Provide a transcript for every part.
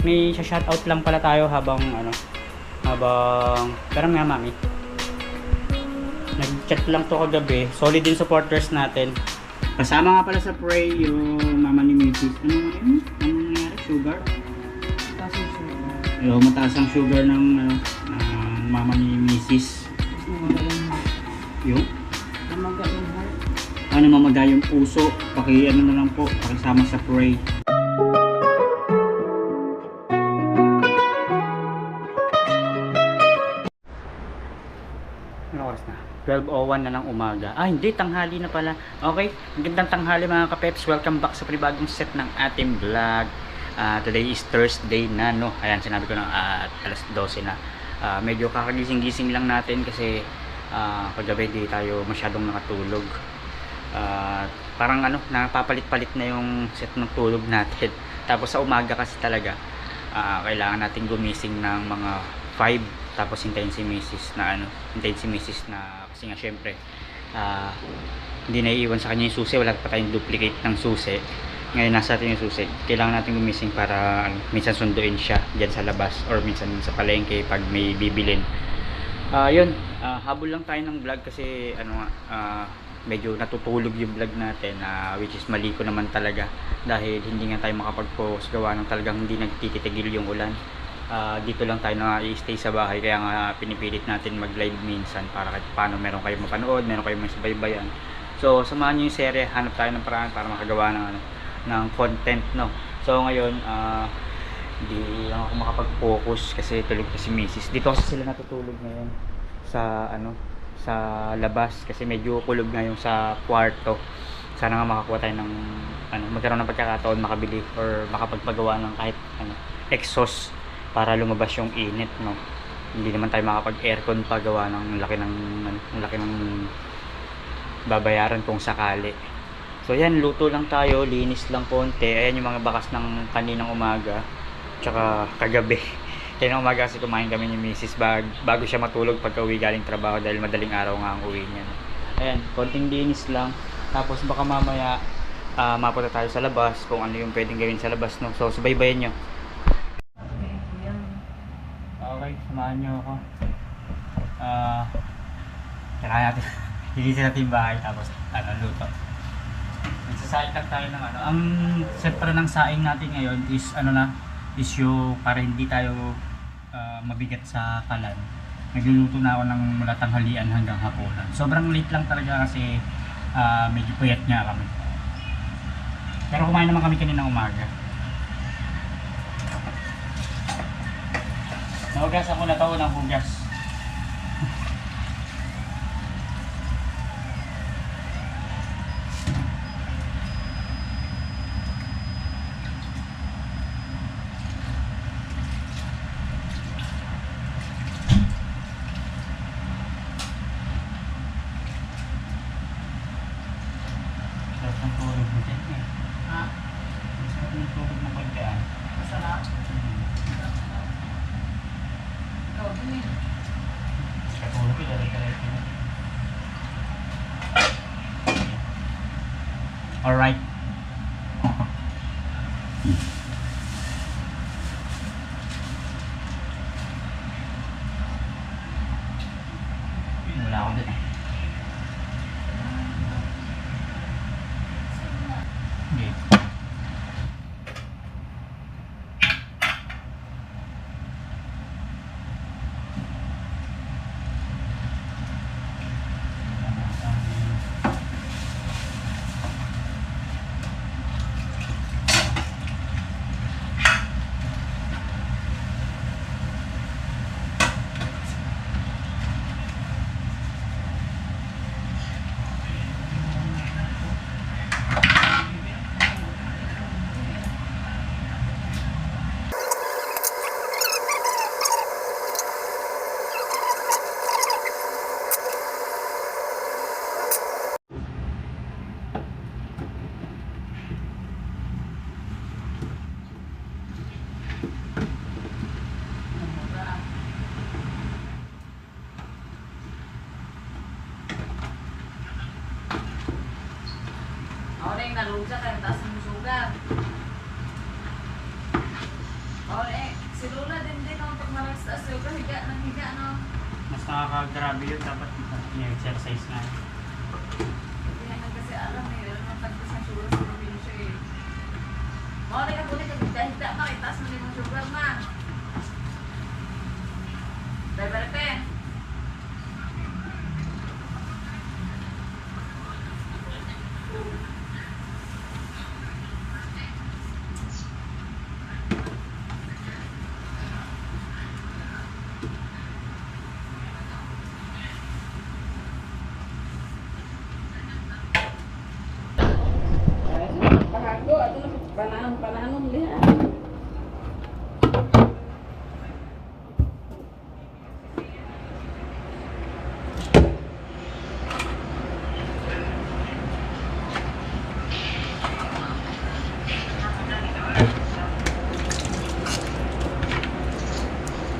may shoutout lang pala tayo habang parang nga mami. Nag-chat lang to kagabi. Solid din supporters natin. Kasama nga pala sa pray yung mama ni Mrs. Ano nangyari? Sugar? Mataas yung sugar. Yung mataas ang sugar ng mama ni Mrs. Yung? Namaga yung heart. Mamaga yung puso. Na lang po. Pakisama sa pray. Ano oras na? 12:01 na ng umaga. Hindi, tanghali na pala. Okay, magandang tanghali mga kapeps. Welcome back sa panibagong set ng ating vlog. Today is Thursday na, no? Ayan, sinabi ko na alas 12 na. Medyo kakagising-gising lang natin kasi kagabi di tayo masyadong nakatulog. Parang napapalit-palit na yung set ng tulog natin. Tapos sa umaga kasi talaga, kailangan natin gumising ng mga 5. Tapos hintayin si Mrs. na kasi nga syempre hindi naiiwan sa kanya yung susi, wala pa tayong duplicate ng susi. Ngayon nasa atin yung susi, kailangan natin gumising para minsan sunduin siya dyan sa labas or minsan sa palengke pag may bibilin. Yun, habol lang tayo ng vlog kasi medyo natutulog yung vlog natin, which is mali ko naman talaga dahil hindi nga tayo makapag-post gawa ng talagang hindi nagtititigil yung ulan. Dito lang tayo na-i-stay sa bahay kaya nga pinipilit natin mag-live minsan para kahit paano meron kayong mapanood, meron kayong may subaybayan. So samahan nyo yung serye, hanap tayo ng paraan para makagawa ng content, no. So ngayon hindi lang ako makapag-focus kasi tulog pa si Mrs. Dito kasi sila natutulog ngayon sa sa labas kasi medyo kulog ngayon sa kwarto. Sana nga makakuha tayo ng magkaroon ng pagkakataon makabili or makapagpagawa ng kahit exhaust para lumabas yung init, no. Hindi naman tayo makapag-aircon pa gawa ng laki ng babayaran kung sakali. So yan, luto lang tayo, linis lang konti. Ayan yung mga bakas ng kaninang umaga tsaka kagabi. Kaninang umaga kasi kumain kami ni Mrs. bago siya matulog pagka uwi galing trabaho dahil madaling araw nga ang uwi niya. Ayan, konting linis lang. Tapos baka mamaya mapunta tayo sa labas kung ano yung pwedeng gawin sa labas, no. So subaybayan nyo. Okay, samahan nyo ako. Kailangan natin linisin natin yung bahay tapos luto. Nagsasaing lang tayo ng ang set para ng saing natin ngayon is is yung para hindi tayo mabigat sa kalan. Nagluluto na ako ng mula tanghalian hanggang hapunan. Sobrang late lang talaga kasi medyo puyat nga kami. Pero kumain naman kami kaninang umaga. Nahugas ako na to ng hugas. Sarap ng tulog mo dyan eh. Sarap ng tulog mo pag dyan. Masarap. Katulog ko dali-dali. Alright. Wala ako dun eh. Okay. Si Lola din ang pag malakas taas yoga, higa ng higa, no? Mas nakakagrabe yun. Dapat i-exercise na. Hindi na kasi alam eh, alam ang tagpos ng sugar sa probinsya eh. Mawala ka po na kagigda-higda, makitaas mo din yung sugar, ma. Bebe-bebe. Pakago, ato na panahon liha.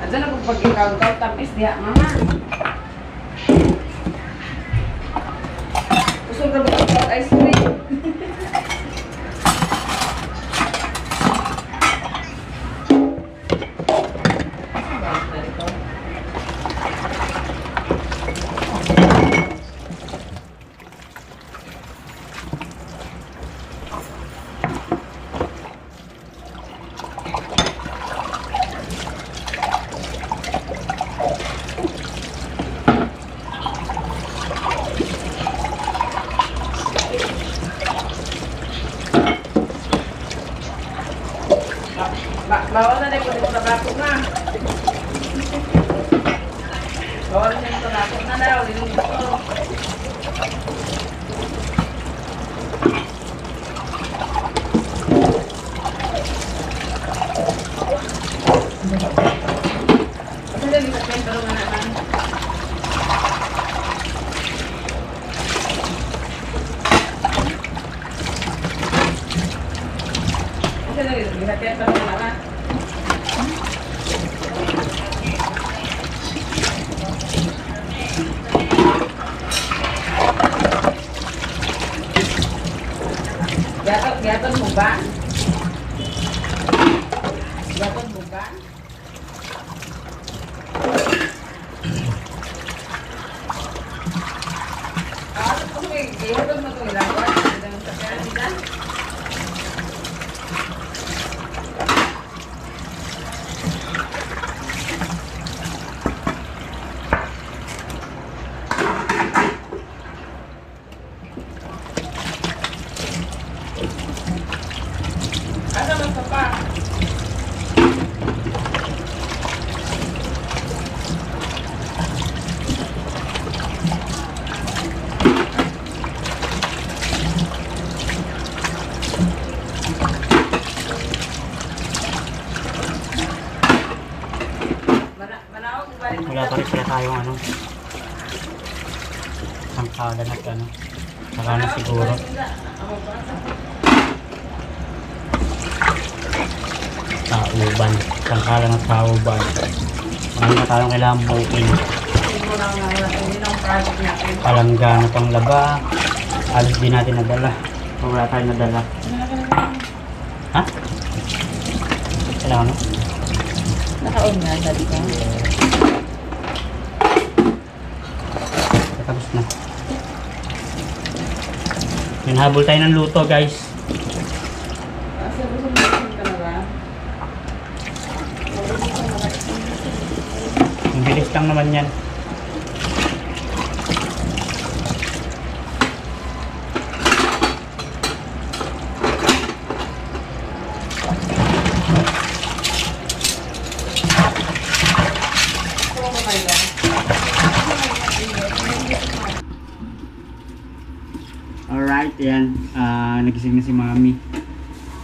Ato na kung pag-ikaw tamis diha, mama. Gusto ka ba ice cream? Bawal na rin po dito sa bakit na. Bawal na dito sa bakit na daw. Dito. Kasi dali sa kwento nga naman. Kasi dali sa kwento nga naman. Gatot mo ba? Gatot mo ba? Ano po may gatot mo itong ilagawa? Sa pera nila? Asa mas pa? Wala pa rin pala tayong ano. Sangkalan at ano. Saka na siguro. Tauban. Sangkalan at tauban. Marami na tayong kailangan buuin. Palanggana pang laba. Alis din natin nadala. Wala tayong nadala. Ha? Kailangan mo? Naka-on nga, sabi ko. Tapos na. Yan, habol tayo ng luto, guys. Asa gusto mo ka na ba? Ang bilis lang naman yan. Alright, yan. Nagising na si Mami.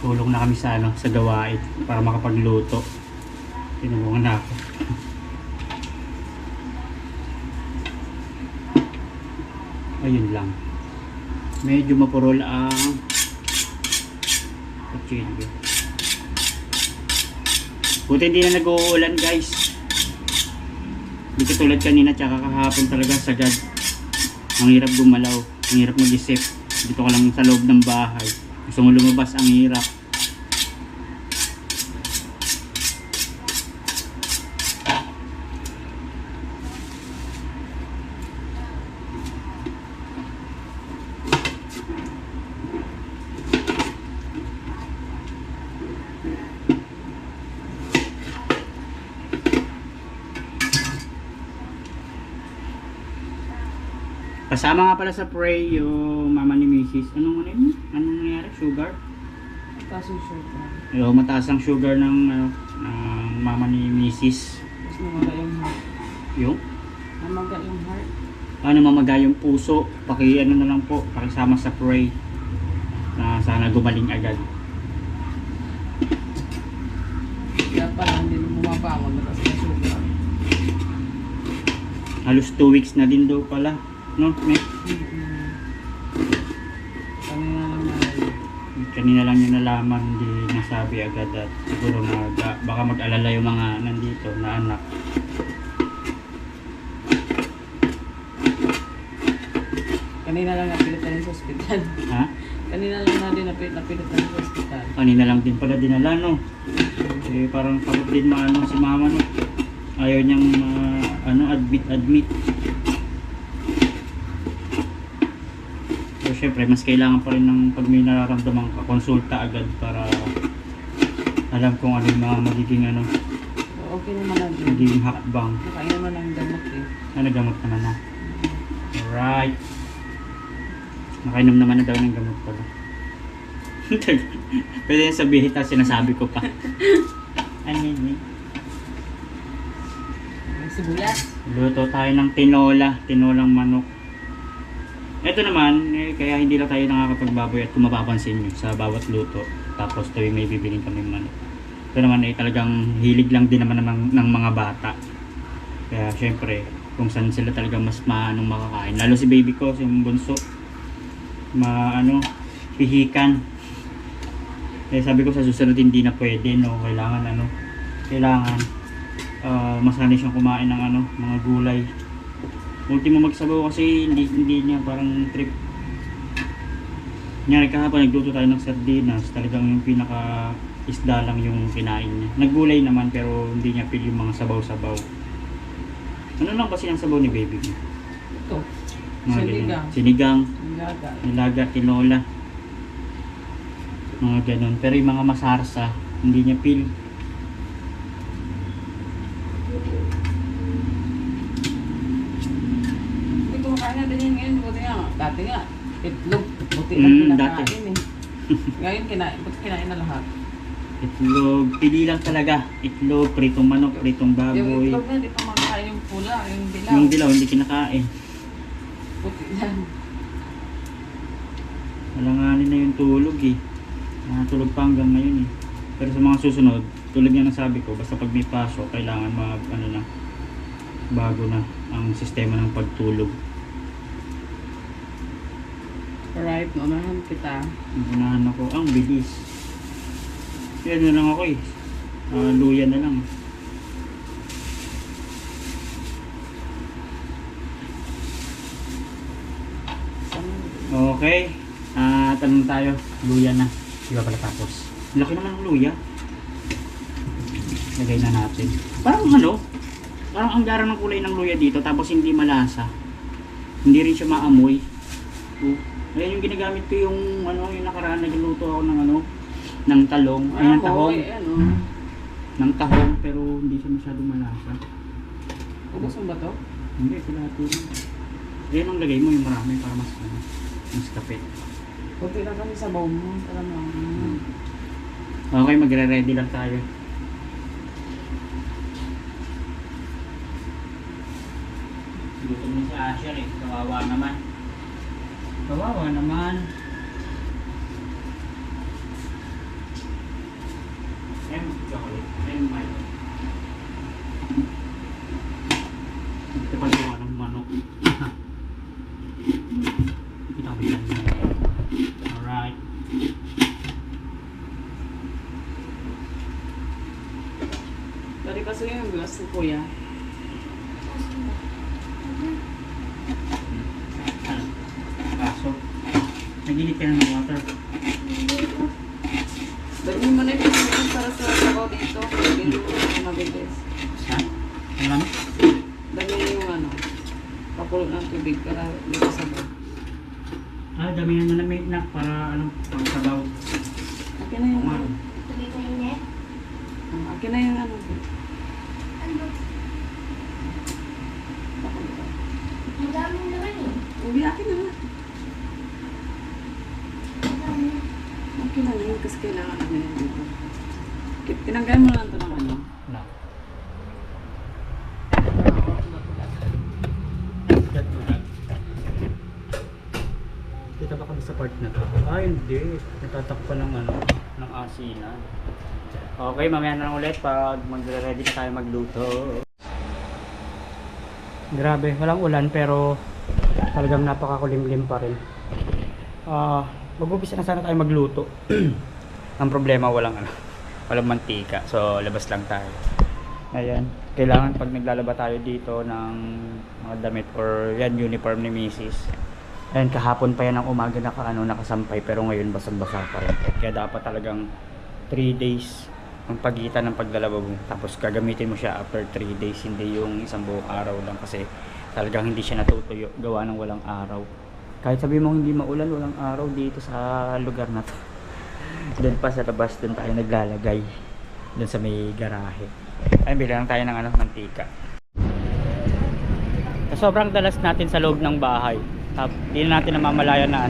Tulong na kami sa ano, sa gawain para makapagluto. Tinulungan na ako. Ayun lang. Medyo mapurol ang kutsilyo. Buti hindi na nag-uulan, guys. Hindi katulad kanina tsaka kahapon talaga sagad. Ang hirap gumalaw, ang hirap mag-isip. Dito ka lang sa loob ng bahay. Gusto mo lumabas, ang hirap. Kasama nga pala sa pray yung mama ni Mrs. Anong ano yun? Anong nangyari? Sugar? Taas yung shirt na. Yung mataas ang sugar ng, ng mama ni Mrs. Tapos namaga yung heart. Yung? Namaga yung heart. Ano mamaga yung puso? Ano na lang po, pakisama sa pray na sana gumaling agad. Kaya pala hindi mo bumabangon na kasi yung sugar. Halos 2 weeks na din daw pala. No? Kanina lang niya nalaman, hindi nasabi agad at siguro baka mag-alala yung mga nandito na anak. Kanina lang napilit na rin sa ospital. Ha? Kanina lang na din napilit na rin sa ospital. Kanina lang din pala dinala, no? Eh, parang pagod din maano si mama, no? Ayaw niyang admit. So, syempre, mas kailangan pa rin ng pag may nararamdaman ka, konsulta agad para alam kung ano yung mga magiging Okay naman na din. magiging hakbang. Nakain naman ang gamot eh. Nagamot naman na. Alright. Nakainom naman na daw ng gamot pala. Pwede yung sabihin, tapos sinasabi ko pa. Ano yun? May sibuyas. Luto tayo ng tinolang manok. Ito naman, kaya hindi lang tayo nakakapagbaboy at kung mapapansin nyo sa bawat luto. Tapos tuwing may bibiling kami manok. Ito naman ay talagang hilig lang din naman ng mga bata. Kaya syempre, kung saan sila talagang mas makakain. Lalo si baby ko, yung bunso. Pihikan. Eh sabi ko sa susunod hindi na pwede, no? Kailangan masanay siyang kumain ng mga gulay. Ultimo magsabaw kasi hindi niya parang trip. Nyari kahapon nagluto tayo ng sardinas, talagang yung pinaka isda lang yung kinain niya. Naggulay naman pero hindi niya feel yung mga sabaw-sabaw. Ano lang kasi ang sabaw ni baby ko? Ito. Mga Sinigang. ganyan. Sinigang, Nilaga. nilaga, tinola. Mga ganun. Pero yung mga masarsa, hindi niya feel. Hindi kumakain na din yun ngayon. Buti nga. Dati nga. Itlog. Buti lang Dati. kinakain eh. Ngayon buti kinain na lahat. Itlog, pili lang talaga. Itlog, pritong manok, pritong Yung baboy. itlog na, hindi pa makakain yung pula. Yung dilaw. Yung dilaw, hindi kinakain. Buti lang. Malanganin na yung tulog eh. Tulog pa hanggang ngayon eh. Pero sa mga susunod, tulad nga nasabi ko, basta pag may pasok, kailangan bago na ang sistema ng pagtulog. Alright, naunahan kita. Unahan ako, ang bilis. Yan na lang ako eh. Luya na lang. Okay. Tanong tayo. Luya na. Di ba pala tapos? Laki naman ng luya. Lagay na natin. Parang parang ang gara ng kulay ng luya dito tapos hindi malasa. Hindi rin siya maamoy. Ayan yung ginagamit ko yung yung nakaraan nagluto ako ng talong. Ay, ng tahong. Ng tahong pero hindi siya masyadong malasa. Ubus mo ba to? Hindi, kulati lang. Ayan ang lagay mo yung marami para mas kapit. Buti lang kami sa baw mo. Alam mo. Okay, magre-ready lang tayo. Gutom na si Asher eh. Kawawa naman. Kawawa naman. Chocolate. Milo. Ito pa gawa ng manok. Kita ko yan. Alright. Dari kasi yung glass ni Kuya. Kaso, nagilip ka na ng water. Dari mo na yung para sa sabaw dito. Biluto na mabilis. Ha? Ano? Dari yung pakulo ng tubig para dito sabaw. Damihan na namin na para pagsabaw. Akin na yung akin na yung Ang dami naman eh. Hindi, akin na nga. Okay na yun kasi kailangan na yun dito. Tinanggal mo lang ito ng ano. Na. Kita ba kami sa part na to? Ah, hindi. Natatakpan ng ano, ng asinan. Okay, mamaya na lang ulit pag magre-ready na tayo magluto. Grabe, walang ulan pero talagang napakakulimlim pa rin. Mag-umpisa na sana tayo magluto. Ang problema walang mantika. So labas lang tayo. Ayan, kailangan pag naglalaba tayo dito ng mga damit or yan uniform ni Mrs. Ayan, kahapon pa yan ng umaga nakasampay pero ngayon basang-basa pa rin. Kaya dapat talagang 3 days ang pagitan ng paglalaba mo. Tapos gagamitin mo siya after 3 days, hindi yung isang buong araw lang kasi talagang hindi siya natutuyo gawa ng walang araw. Kahit sabi mo hindi maulan, walang araw dito sa lugar na to. Doon pa sa labas, doon tayo naglalagay. Doon sa may garahe. Ayun, bili lang tayo ng mantika. Sobrang dalas natin sa loob ng bahay. Hindi na natin namamalayan na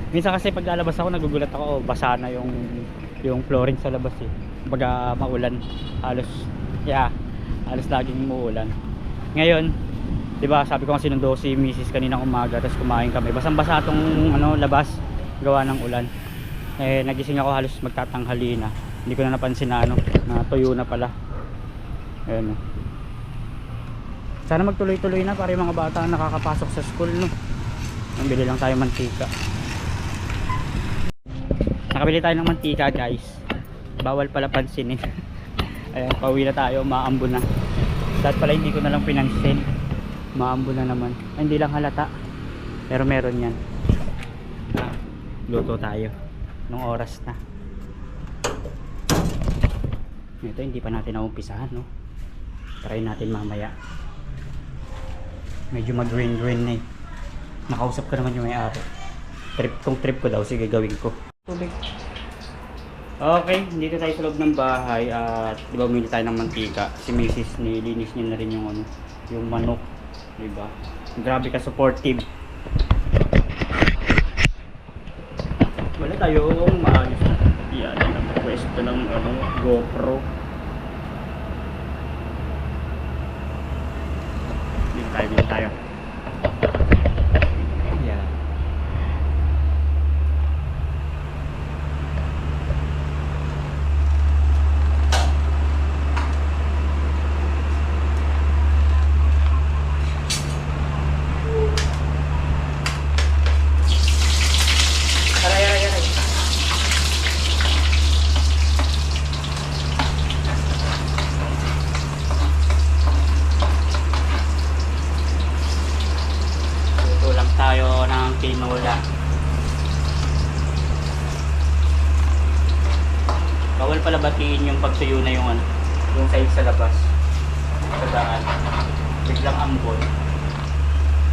minsan kasi pag lalabas ako, nagugulat ako, basa na yung flooring sa labas eh. Baga maulan, halos laging umuulan. Ngayon, 'di ba, sabi ko kasi sinundo si Mrs. kaninang umaga, tapos kumain kami. Basang-basa tong labas gawa ng ulan. Eh nagising ako halos magtatanghali na. Hindi ko na napansin na na tuyo na pala. Ayun. Sana magtuloy-tuloy na para yung mga bata nakakapasok sa school, no. Bili lang tayo mantika. Nakabili tayo ng mantika, guys. Bawal pala pansinin. Ayan, pauwi na tayo, maambo na. Dahil pala hindi ko na lang pinansin. Maambo na naman. Ay, hindi lang halata. Pero meron yan. Luto tayo. Nung oras na. Ito hindi pa natin naumpisahan, no. Try natin mamaya. Medyo mag-green na eh. Nakausap ko naman yung may-ari. Tong trip ko daw, sige gawin ko. Tubig. Okay, dito tayo sa loob ng bahay at di ba bumili tayo ng mantika. Si Mrs. nilinis niya na rin yung manok, di ba? Grabe ka supportive. Wala tayong maayos na. Yan, nagpwesto ng GoPro. Dito tayo. Yan. Tayo ng tinola. Bawal pala batiin yung pagsuyo na yung side sa labas. Sa daan. Biglang ambon.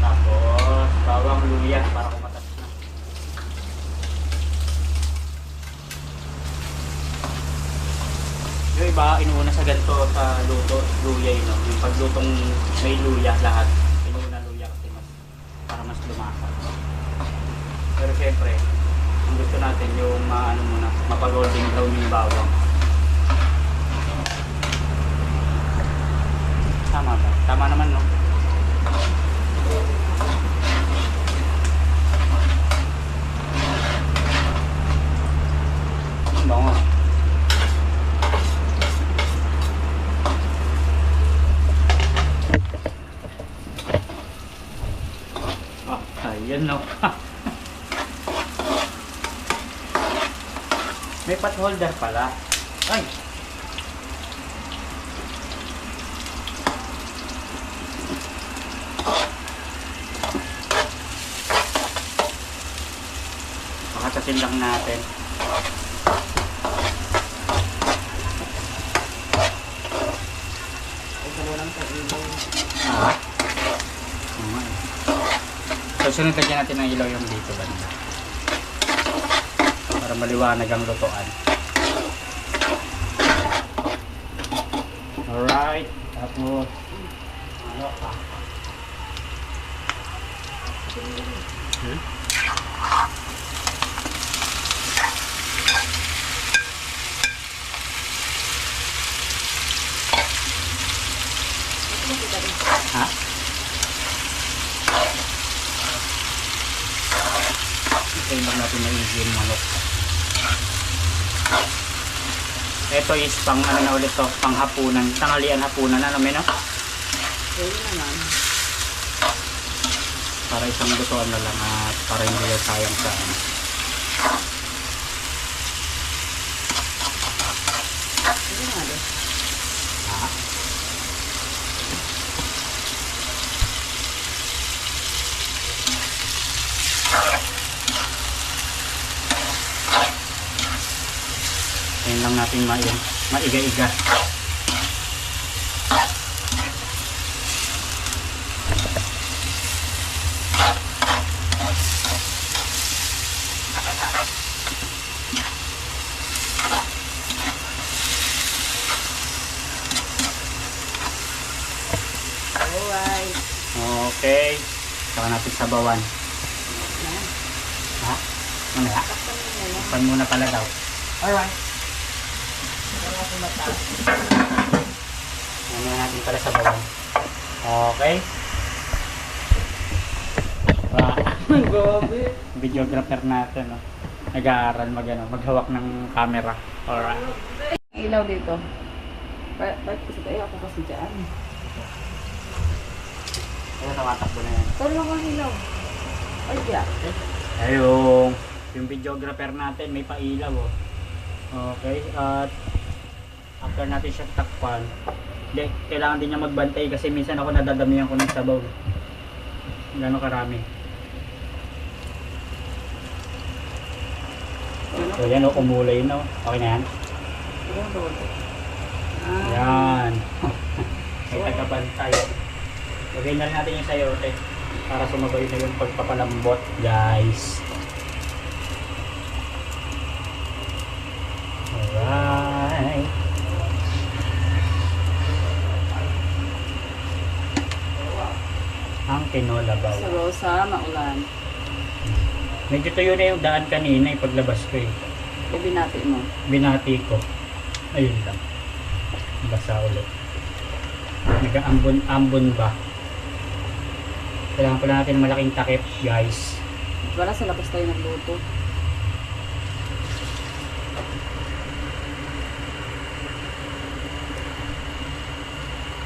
Tapos bawang luya para kumatas na. Yung iba inuuna sa ganito sa luto, luya yun. Yung paglutong may luya lahat. Para mas lumasa. Pero syempre, ang gusto natin yung muna, mapag-golden brown yung bawang. Tama ba? Tama naman, no? Bango. Ayan, no. May pot holder pala. Ay. Pakatasin lang natin. Ay, dalawa lang sa ilaw. So, sunod lagyan natin ng ilaw yung dito banda. Para maliwanag ang lutoan. Alright. Tapos, Hmm? Ha? Ito lang natin maigi yung manok. Ito is pang ano na ulit to, pang hapunan, tanghalian hapunan, ano men no? Pwede naman. Para isang lutuan na lang at para hindi na sayang sa ano. Pwede nga din. Ha? Ayun lang natin maiga-iga. Alright. Okay. Saka natin sabawan. Ayan. Ha? Mamaya. Takpan mo muna. Pan muna pala daw. Alright. Para ako mataas. Ano na natin pala sabawan. Okay. Grabe. Videographer natin, no? Nag-aaral maghawak ng camera. Alright. Ang ilaw dito. Bakit kasi tayo ako kasi dyan. Ito, tumatakbo na yan. Pero lang ang ilaw. Ay, kaya. Ayun. Yung videographer natin, may pailaw, oh. Okay. At after natin siya takpan, kailangan din niya magbantay kasi minsan ako nadadamihan ko ng sabaw. Gano'ng karami. So yan, oh, kumulay na, oh. Okay na yan? Yan. May tagabantay. Lagay na rin natin yung sayote para sumabay na yung pagpapalambot, guys. Alright. Ang tinolabaw. Sa Rosa, maulan. Medyo tuyo na yung daan kanina yung paglabas ko eh. Ibinati mo. Binati ko. Ayun lang. Basa ulit. Nag-ambon ba? Kailangan pala natin ng malaking takip, guys. Para sa labas tayo nagluto.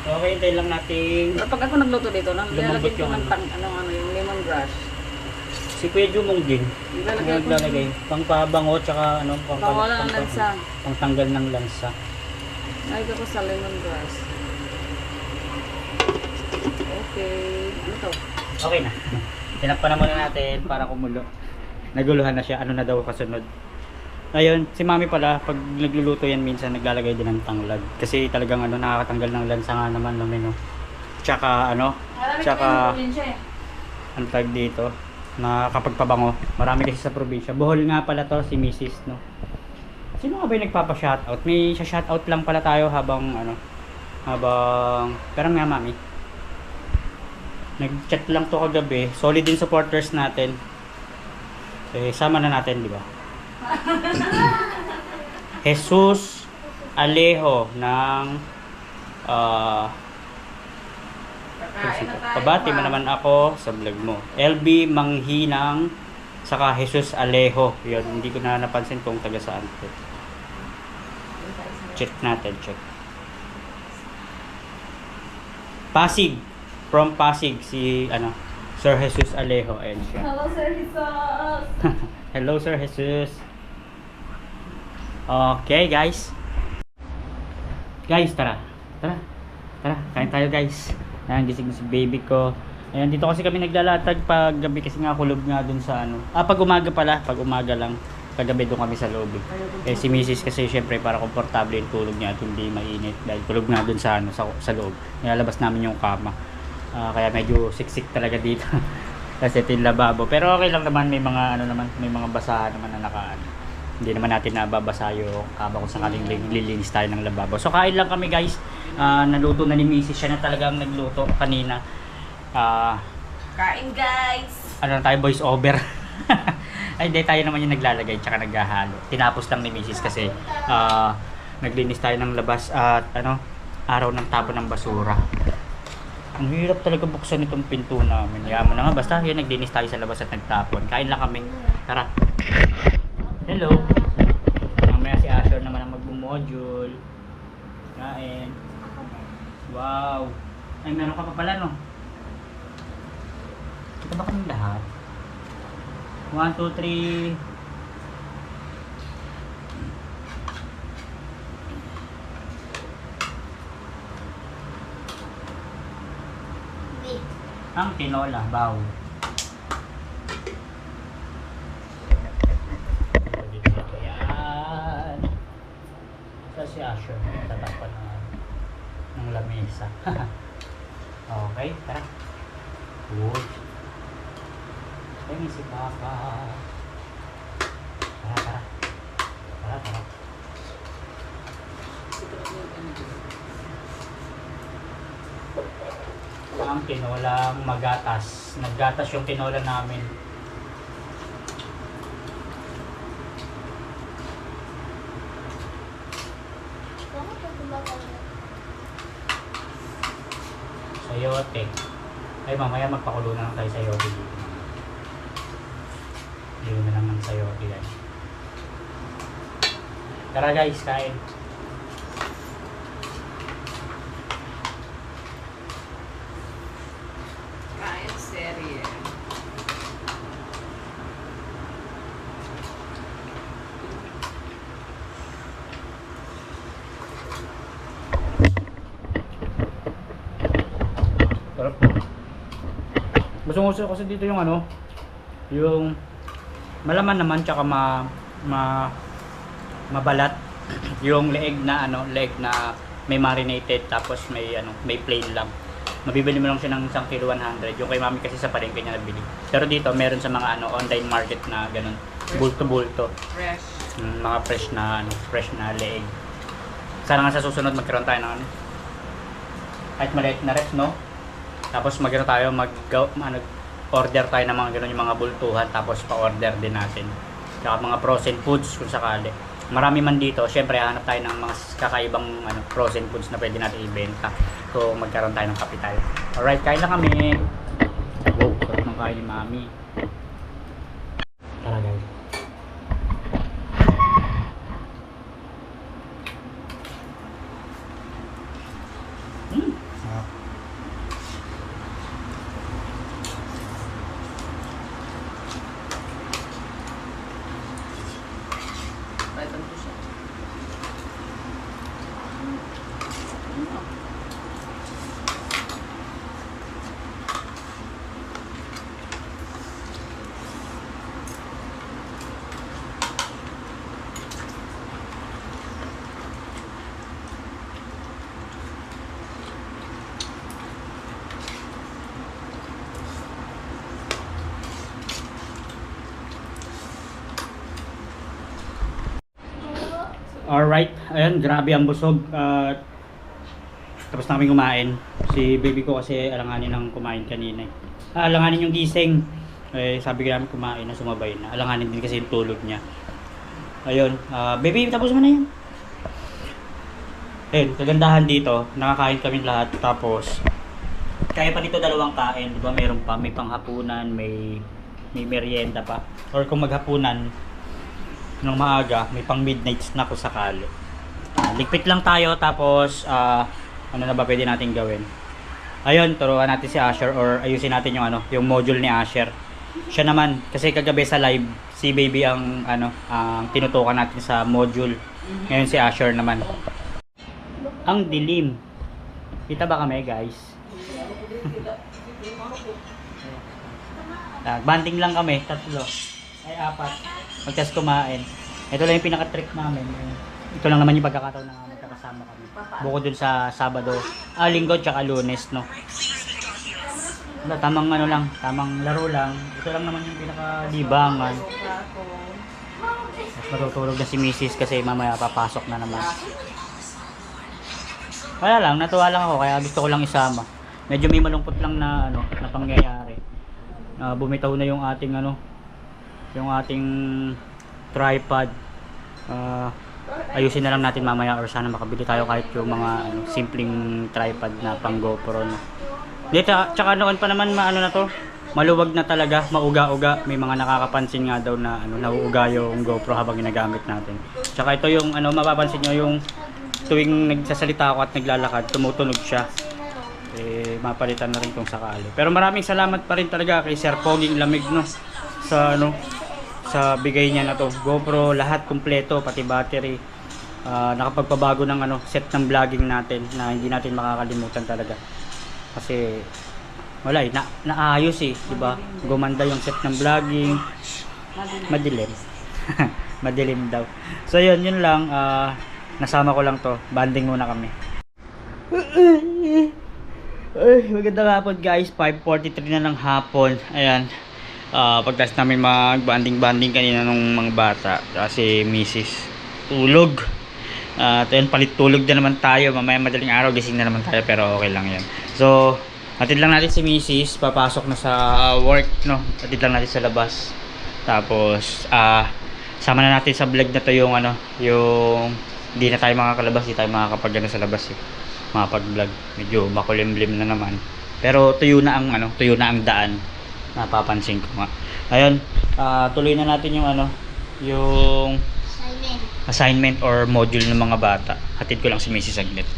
Okay, hintayin lang natin. Pero pag ako nagluto dito, Lumambot nilalagay ko yung ng yung lemongrass. Si Kuya Jumong din. Nilalagay ko Naglalagay. Pangpabango, tsaka ano, Pawala ng lansa. pangtanggal ng lansa. Nalagay ko sa lemongrass. Okay. Ano to? Okay na. Tinakpan na muna natin para kumulo. Naguluhan na siya. Ano na daw kasunod. Ayun, si Mami pala, pag nagluluto yan minsan, naglalagay din ng tanglad. Kasi talagang ano, nakakatanggal ng lansa nga naman namin, no. Tsaka ano, tsaka ang tag dito, nakakapagpabango. Marami kasi sa probinsya. Bohol nga pala to, si Mrs. no. Sino nga ba yung nagpapa-shoutout? May shoutout lang pala tayo habang parang nga Mami. Nag-chat lang to kagabi. Solid din supporters natin. Eh, sama na natin, di ba? Jesus Alejo ng pabati mo naman ako sa vlog mo. LB Manghinang saka Jesus Alejo. Yun, hindi ko na napansin kung taga saan to. Check natin, check. Pasig. From Pasig si Sir Jesus Alejo. Ayan siya. Hello, Sir Jesus! Hello, Sir Jesus. Okay, guys. Guys, tara. Kain tayo, guys. Ayan, gising na si baby ko. Ayan, dito kasi kami naglalatag pag gabi kasi nga kulob nga dun sa pag umaga pala. Pag umaga lang. Pag gabi dun kami sa loob. Eh, si Mrs. kasi syempre para komportable yung tulog niya at hindi mainit. Dahil kulob nga dun sa, sa loob. Nilalabas namin yung kama. Kaya medyo siksik talaga dito. Kasi ito yung lababo. Pero okay lang naman, may mga may mga basahan naman na nakaan. Hindi naman natin nababasa yung kama kung sakaling lilinis tayo ng lababo. So kain lang kami, guys. Naluto na ni Mrs. Siya na talagang nagluto kanina. Kain, guys! ano na tayo, voice over. Ay, hindi, tayo naman yung naglalagay tsaka naghahalo. Tinapos lang ni Mrs. kasi naglinis tayo ng labas at araw ng tapon ng basura. Ang hirap talaga buksan itong pinto namin. Yaman na nga, basta yun, naglinis tayo sa labas at nagtapon. Kain lang kami. Tara. Hello. Mamaya si Asher naman ang mag-module. Kain. Wow. Ay, meron ka pa pala, no? Ito ba kami lahat? 1, 2, 3. Ang tinola, baw. Ayan. Sa si Asher, tatakpan ng lamesa. Okay, tara. Good. Ay, si Papa. Tara. Ang tinolang magatas. Naggatas yung tinola namin. Sayote. Ay, mamaya magpakulo na lang tayo sayote dito. Hindi na lang ng sayote yan. Tara guys, kain. Kain serye. Sarap. Gusto kasi dito yung yung malaman naman tsaka mabalat yung leeg na may marinated tapos may plain lang. Mabibili mo lang siya ng 1 kilo 100. Yung kay mami kasi sa palengke niya nabili. Pero dito meron sa mga online market na ganun, bulto-bulto. Fresh. Mga fresh na leeg. Sana nga sa susunod magkaroon tayo ng kahit maliit na ref, no? Tapos magkaroon tayo order tayo ng mga ganun, yung mga bultuhan, tapos pa-order din natin. Saka mga frozen foods kung sakali. Marami man dito, syempre hanap tayo ng mga kakaibang frozen foods na pwede natin ibenta. So magkaroon tayo ng kapital. Alright, kain na kami. Wow, sarap ng kain ni Mami. Tara guys. Sarap. Alright, ayan, grabe ang busog. Tapos namin kumain. Si baby ko kasi alanganin ng kumain kanina. Alanganin yung gising. Sabi ko namin kumain na, sumabay na. Alanganin din kasi yung tulog niya. Ayun, baby, tapos mo na yan. Ayun, kagandahan dito, nakakain kami lahat. Tapos, kaya pa dito 2 kain. Diba meron pa, may panghapunan, may merienda pa. Or kung maghapunan, nung maaga, may pang midnight snack ko sakali. Ligpit lang tayo, tapos ano na ba pwede natin gawin? Ayun, turuan natin si Asher or ayusin natin yung yung module ni Asher. Siya naman, kasi kagabi sa live, si baby ang ang tinutukan natin sa module. Ngayon si Asher naman. Ang dilim. Kita ba kami, guys? Banting lang kami, 3. Ay 4. Magkas kumain. Ito lang yung pinaka-trick namin. Ito lang naman yung pagkakataon na magkakasama kami. Bukod dun sa Sabado, Linggo, tsaka Lunes, no? Tamang tamang laro lang. Ito lang naman yung pinaka-libangan. Mas matutulog na si Mrs. kasi mamaya papasok na naman. Kaya lang, natuwa lang ako, kaya gusto ko lang isama. Medyo may malungkot lang na na pangyayari. bumitaw na yung ating ano, yung ating tripod. Ayusin na lang natin mamaya or sana makabili tayo kahit yung mga ano, simpleng tripod na pang GoPro, no. Dito, tsaka noon pa naman maano na to, maluwag na talaga, mauga-uga. May mga nakakapansin nga daw na ano, nauuga yung GoPro habang ginagamit natin. Tsaka ito yung ano, mapapansin nyo yung tuwing nagsasalita ako at naglalakad, tumutunog siya. Mapalitan na rin kung sakali. Pero maraming salamat pa rin talaga kay Sir Poging Lamig, no, sa ano, sa bigay niya na to. GoPro, lahat kumpleto, pati battery. Nakapagpabago ng ano, set ng vlogging natin na hindi natin makakalimutan talaga. Kasi wala naayos di ba? Gumanda yung set ng vlogging. Madilim. Madilim daw. So yun lang, nasama ko lang to. Banding muna kami. Ay, magandang hapon guys. 5:43 na ng hapon. Ayan. Pagtas namin mag-banding kanina nung mga bata kasi misis tulog. Ayun, palit tulog na naman tayo. Mamaya madaling araw gising na naman tayo, pero okay lang yan. So hatid lang natin si misis, papasok na sa work, no. Hatid lang natin sa labas. Tapos sama na natin sa vlog na to yung ano, yung hindi na tayo makakalabas, hindi tayo makakapag ano sa labas makapag-vlog. Medyo makulimlim na naman. Pero tuyo na ang daan. Napapansin ko nga. Ayun, tuloy na natin yung ano, yung assignment or module ng mga bata. Hatid ko lang si Mrs. Agnet.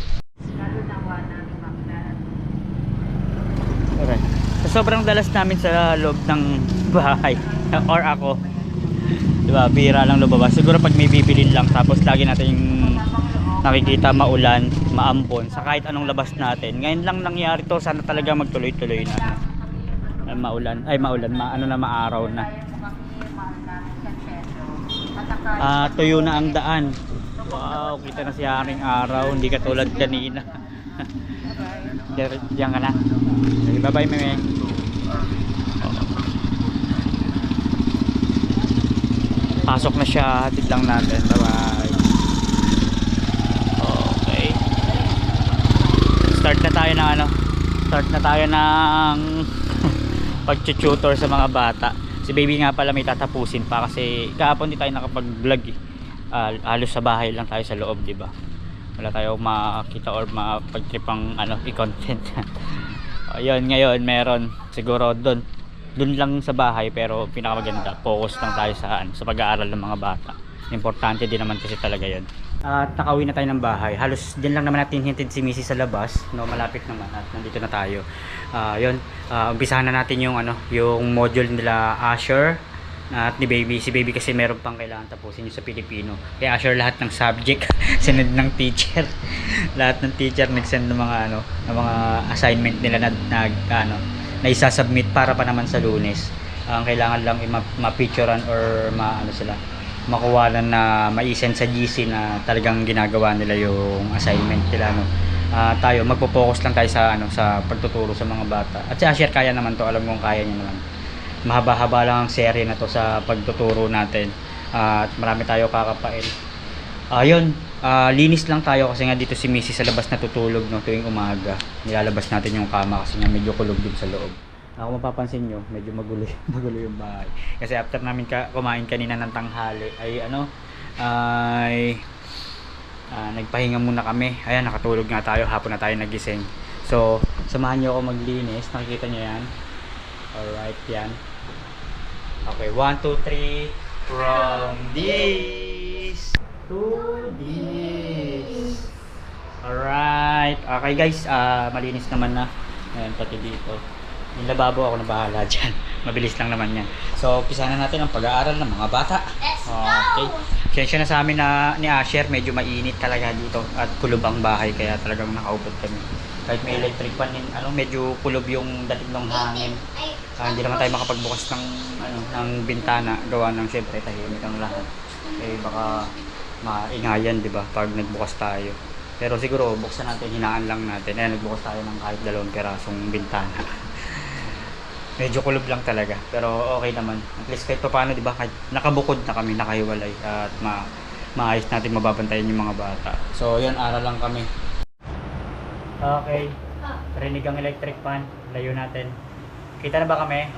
Okay. So, sobrang dalas namin sa loob ng bahay or ako, diba, bira lang lumabas. Siguro pag may bibilin lang, tapos lagi natin yung nakikita maulan, maambon sa kahit anong labas natin. Ngayon lang nangyari to, sana talaga magtuloy-tuloy na. Maaraw na. Tuyo na ang daan. Wow, kita na si Haring Araw, hindi katulad kanina. Diyan ka na. Bye bye, Meme. Pasok na siya, hatid lang natin. Bye bye. Okay. Start na tayo ng pag-tutor sa mga bata. Si baby nga pala may tatapusin pa kasi kahapon di tayo nakapag-vlog halos sa bahay lang tayo sa loob, di ba? Wala tayong makita or mapag-tripang ano, i-content. Ayun, ngayon meron siguro doon lang sa bahay, pero pinakamaganda, focus lang tayo sa pag-aaral ng mga bata. Importante din naman kasi talaga 'yon. At nakauwi na tayo ng bahay. Halos din lang naman natin hintid si Missy sa labas, no, malapit naman at nandito na tayo. Umpisahan na natin yung yung module nila Asher at ni Baby. Si Baby kasi meron pang kailangan tapusin yung sa Pilipino. Kaya Asher lahat ng subject sinend ng teacher. Lahat ng teacher nag-send ng mga ng mga assignment nila na isa-submit para pa naman sa Lunes. Ang kailangan lang ma-picturean or makuwalan na mai-send sa GC na talagang ginagawa nila yung assignment nila, no. Tayo magpo-focus lang tayo sa pagtuturo sa mga bata. At si Asher kaya naman to, alam kong kaya niya naman. Mahaba-haba lang ang serye na to sa pagtuturo natin. At marami tayo kakapain. Linis lang tayo kasi nga dito si Missy sa labas natutulog, no, tuwing umaga. Nilalabas natin yung kama kasi nga medyo kulog din sa loob. Kung mapapansin nyo, medyo magulo yung bahay. Kasi after namin kumain kanina ng tanghali, nagpahinga muna kami. Ayan, nakatulog nga tayo, hapon na tayo nagising. So, samahan nyo ako maglinis. Nakikita nyo yan. Alright, yan. Okay, 1, 2, 3. From this to this. Alright. Okay guys, malinis naman na. Ayan, pati dito. Yung lababo ako na bahala dyan. Mabilis lang naman yan. So, umpisa na natin ang pag-aaral ng mga bata. Okay. Sensya na sa amin ni Asher, medyo mainit talaga dito at kulob ang bahay, kaya talagang nakaupod kami. Kahit may electric fan din, medyo kulob yung dating ng hangin. Hindi naman tayo makapagbukas ng bintana, gawa ng siyempre tahimik ang lahat. Baka maingayan, di ba, pag nagbukas tayo. Pero siguro buksan natin, hinaan lang natin. Nagbukas tayo ng kahit 2 pirasong bintana. Medyo kulob lang talaga, pero okay naman. At least kahit paano, di ba, kahit nakabukod na kami, nakahiwalay, at maayos natin mababantayan yung mga bata. So yun, aral lang kami. Okay, rinig ang electric fan, layo natin. Kita na ba kami?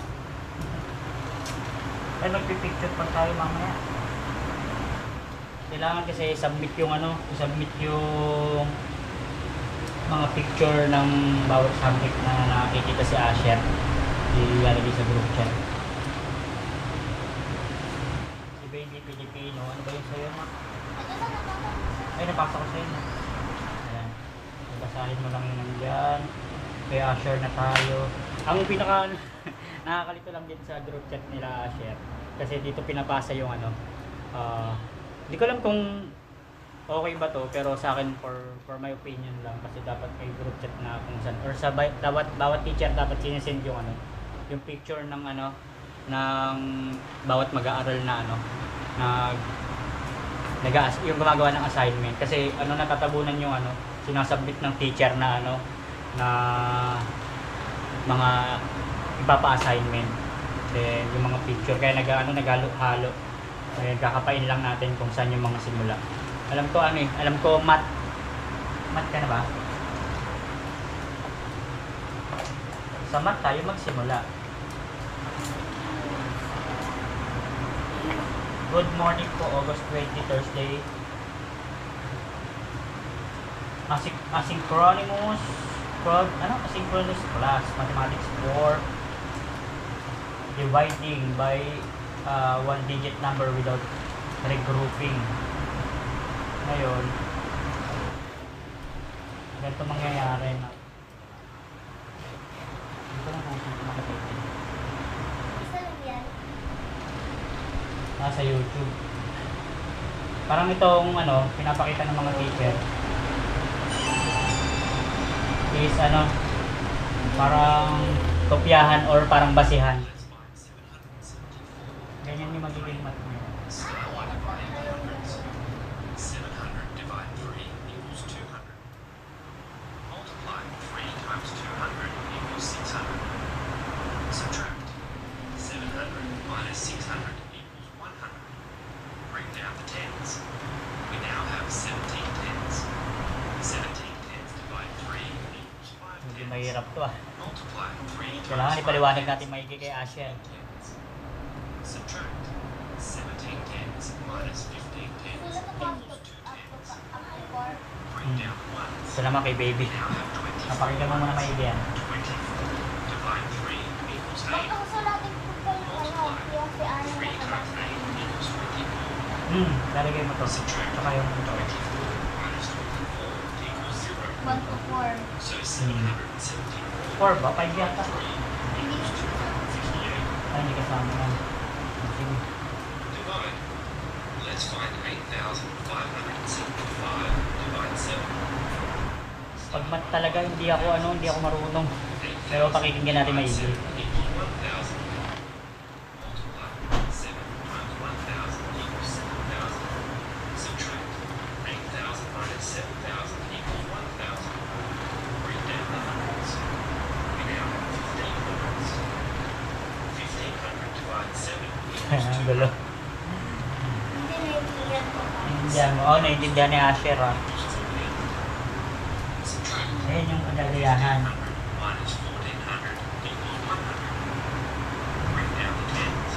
Ay, magpipicture pa tayo mamaya. Kailangan kasi submit yung submit yung mga picture ng bawat subject na nakikita si Asher. Ilalagay sa group chat. Si Baby Filipino, ano ba yung sa'yo, ma? Ay, napasa ko sa'yo, ma. Ayan. Basahin mo lang yun nandyan. Kay Asher na tayo. Ang pinaka nakakalito lang din sa group chat nila Asher. Kasi dito pinapasa yung hindi ko alam kung okay ba to, pero sa akin for my opinion lang, kasi dapat may group chat na kung saan or sa bawat teacher dapat sinesend yung yung picture ng ng bawat mag-aaral na yung gumagawa ng assignment, kasi natatabunan yung sinasubmit ng teacher na na mga ipapa-assignment, then yung mga picture, kaya naghalo-halo. Ayan, kakapain lang natin kung saan yung mga simula. Alam ko math ka na ba? Sa math tayo magsimula. Good morning po, August 20, Thursday. Asynchronous class, mathematics 4. Dividing by one digit number without regrouping. Ngayon, ganito mangyayari na. Hindi ko lang kung makikita. Isa lang yan. Nasa YouTube. Parang itong pinapakita ng mga teacher is parang kopyahan or parang basihan. Ganyan yung magiging math mo. 700 divided 3 equals 200. Multiply 3 times 200 equals 600. Subtract 700 minus 600 equals 100. Bring down the tens. We now have 17 tens. 17 tens divided 3 equals 5 Hindi tens. mahirap to Multiply 3 times Kailangan ipaliwanag natin maigi kay Asher. tens. Subtract 17 tens minus 15 tens Wala na pa equals 2 tens. ako. Bring down ones. Ito naman kay Baby. We now have 24. Napakinggan mo muna maigi yan. 24 divide 3 equals Ba't 8. ako sa natin football yung si Ana 3 times 8 equals 24. Lalagay mo to. Subtract Saka yung 24 minus 24 equals 0. 1 to 4. So 774 4 ba? 5 yata. Hindi. equals 258. Ay, hindi kasama yan. Sige. Divide. Let's find 8,575 divide 7. Pag math talaga, hindi ako marunong. Pero pakikinggan natin maigi. Equals 1,000. Multiply 7 times 1,000 equals 7,000. Subtract 8,000 minus 7,000 equals 1,000. Bring down the hundreds. We now have 15 hundreds. 1,500 divided 7 equals Ang 200. gulo. Hindi naiintindihan ko pa. Naiintindihan mo. Naiintindihan ni Asher Subtract Ayan yung kagagayahan. 100 minus 1,400 equals 100. Bring down the tens.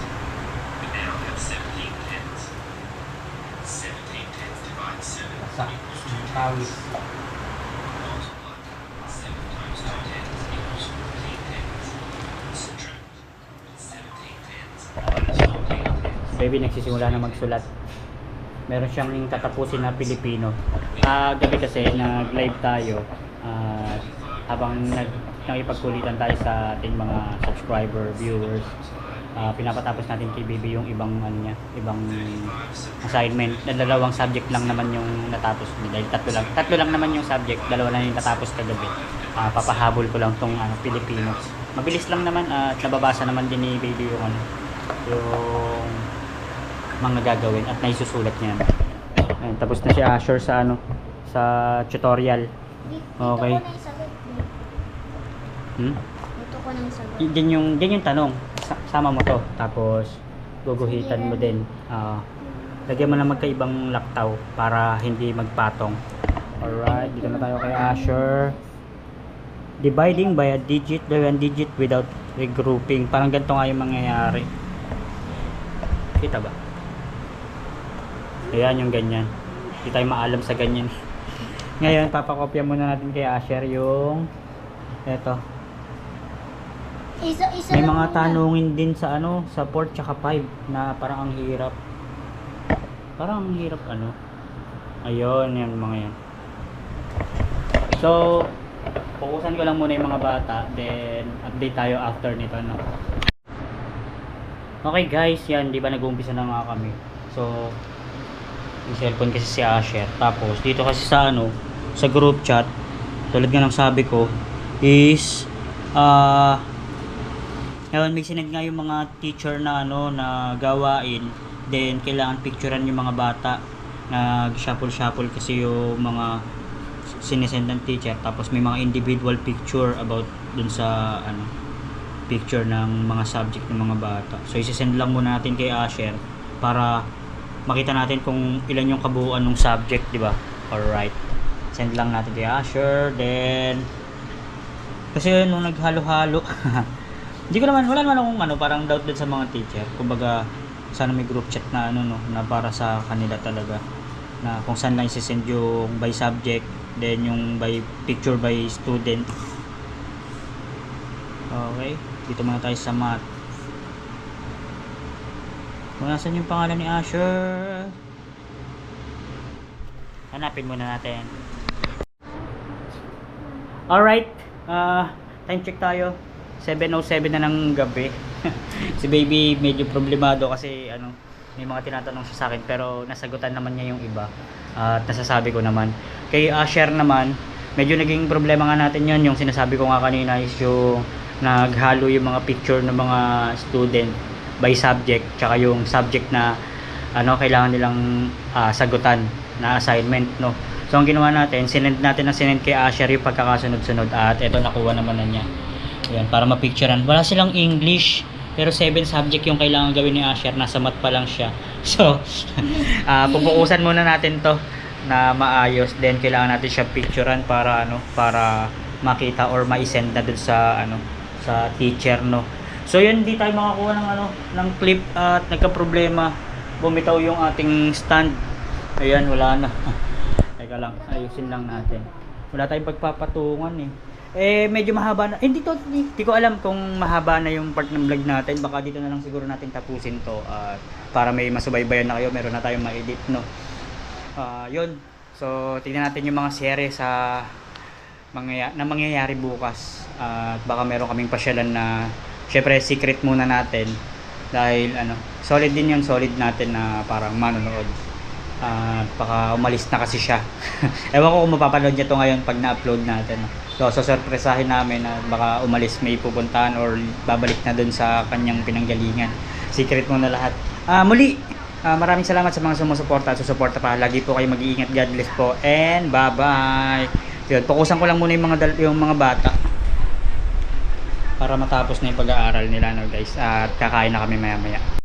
We now have 17 tens. 17 tens divided 7 Sak. equals 2 Tawis. tens. Multiply 7 times 2 tens equals 14 tens. Subtract 17 tens minus 14 tens. Baby nagsisimula na magsulat. Meron siyang tatapusin na Pilipino. Gabi kasi nag-live tayo at habang nakipagkulitan tayo sa ating mga subscriber, viewers, pinapatapos natin kay Baby yung ibang ibang assignment. Dalawang subject lang naman yung natapos niya. Dahil tatlo lang naman yung subject, dalawa lang yung natapos kagabi. Papahabol ko lang tong Pilipino. Mabilis lang naman at nababasa naman din ni Baby yung yung mga gagawin at naisusulat niya. Ayan, tapos na si Asher sa sa tutorial. Okay. Dito ko na yung sagot. Dito ko na yung sagot. Yan yung tanong. Sama mo to. Tapos guguhitan mo din. Lagyan mo na magkaibang laktaw para hindi magpatong. Alright, dito na tayo kay Asher. Dividing by one digit without regrouping. Parang ganito nga yung mangyayari. Kita ba? Ayan yung ganyan. Hindi tayo maalam sa ganyan. Ngayon, papakopya muna natin kay Asher yung eto. Isa May lang mga muna. tanungin din sa ano, sa 4 tsaka 5 na parang ang hirap. Parang ang hirap ano. Ayun, yan mga yan. So, fokusan ko lang muna yung mga bata, then update tayo after nito, no. Okay guys, yan, di ba nag-uumpisa na nga kami. So, yung cellphone kasi si Asher. Tapos, dito kasi sa ano, sa group chat, tulad nga ng sabi ko, is, ngayon, may sinend nga yung mga teacher na ano, na gawain. Then, kailangan picturean yung mga bata. Nag-shuffle-shuffle kasi yung mga sinesend ng teacher. Tapos, may mga individual picture about dun sa, ano, picture ng mga subject ng mga bata. So, isisend lang muna natin kay Asher para makita natin kung ilan yung kabuuan ng subject, di ba? Alright. Send lang natin kay Asher. Then, kasi nung naghalo-halo, hindi ko naman, wala naman akong ano, parang doubt din sa mga teacher. Kumbaga, sana may group chat na ano, no, na para sa kanila talaga. Na kung saan lang isisend yung by subject, then yung by picture by student. Okay, dito muna tayo sa math. Kung nasan yung pangalan ni Asher, hanapin muna natin. Alright, time check tayo. 7:07 na ng gabi. Si baby medyo problemado kasi ano, may mga tinatanong siya sa akin pero nasagutan naman niya yung iba. At nasasabi ko naman. Kay Asher naman, medyo naging problema nga natin yun. Yung sinasabi ko nga kanina is yung naghalo yung mga picture ng mga student by subject tsaka yung subject na ano kailangan nilang sagutan na assignment, no. So ang ginawa natin, sinend natin kay Asher yung pagkakasunod-sunod at eto nakuha naman na niya. Ayan, para mapicturean. Wala silang English, pero 7 subject yung kailangan gawin ni Asher. Nasa math pa lang siya. So, pupukusan muna natin to na maayos. Then, kailangan natin siya picturean para, ano, para makita or ma-send na dun sa, ano, sa teacher, no. So, yun, hindi tayo makakuha ng, ano, ng clip at nagka-problema. Bumitaw yung ating stand. Ayan, wala na. Teka lang, ayusin lang natin. Wala tayong pagpapatungan eh. Medyo mahaba na. Hindi ko alam kung mahaba na yung part ng vlog natin. Baka dito na lang siguro natin tapusin to. Para may masubaybayan na kayo. Meron na tayong ma-edit, no. Yun. So, tingnan natin yung mga series sa mangyayari bukas. At baka meron kaming pasyalan na syempre secret muna natin. Dahil ano, solid din yun. Solid natin na parang manonood. Baka umalis na kasi siya. Ewan ko kung mapapanood niya to ngayon pag na-upload natin. So, sorpresahin namin na baka umalis, may pupuntahan or babalik na dun sa kanyang pinanggalingan. Secret mo na lahat. Muli, maraming salamat sa mga sumusuporta at susuporta pa. Lagi po kayo mag-iingat. God bless po. And bye-bye. Yun, fokusan ko lang muna yung mga bata para matapos na yung pag-aaral nila, no, guys. At kakain na kami maya-maya.